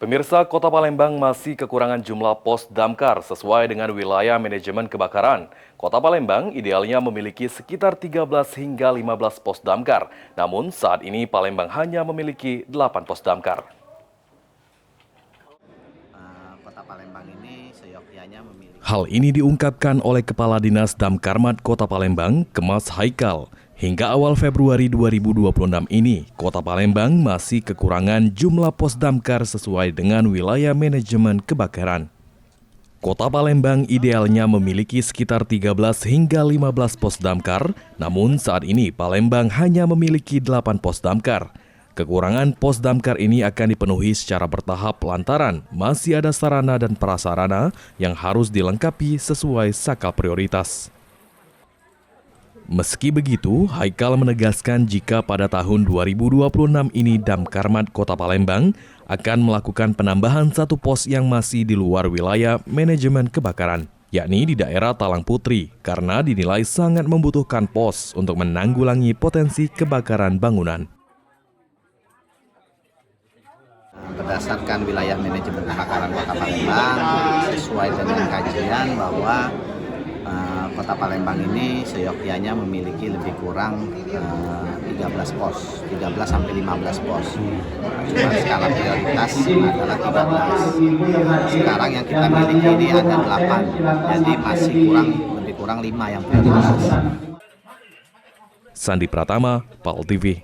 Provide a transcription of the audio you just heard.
Pemirsa, Kota Palembang masih kekurangan jumlah pos damkar sesuai dengan wilayah manajemen kebakaran. Kota Palembang idealnya memiliki sekitar 13 hingga 15 pos damkar. Namun saat ini Palembang hanya memiliki 8 pos damkar. Kota Palembang ini seyogyanya memiliki. Hal ini diungkapkan oleh Kepala Dinas Damkarmat Kota Palembang, Kemas Haikal. Hingga awal Februari 2026 ini, Kota Palembang masih kekurangan jumlah pos damkar sesuai dengan wilayah manajemen kebakaran. Kota Palembang idealnya memiliki sekitar 13 hingga 15 pos damkar, namun saat ini Palembang hanya memiliki 8 pos damkar. Kekurangan pos damkar ini akan dipenuhi secara bertahap lantaran masih ada sarana dan prasarana yang harus dilengkapi sesuai skala prioritas. Meski begitu, Haikal menegaskan jika pada tahun 2026 ini Damkarmat Kota Palembang akan melakukan penambahan 1 pos yang masih di luar wilayah manajemen kebakaran, yakni di daerah Talang Putri, karena dinilai sangat membutuhkan pos untuk menanggulangi potensi kebakaran bangunan. Berdasarkan wilayah manajemen kebakaran Kota Palembang, sesuai dengan kajian bahwa Kota Palembang ini seyogyanya memiliki lebih kurang 13 pos, 13 sampai 15 pos. Cuma skala prioritas adalah 13. Sekarang yang kita miliki ini ada 8, jadi masih lebih kurang 5 yang prioritas. Sandi Pratama, PAL TV.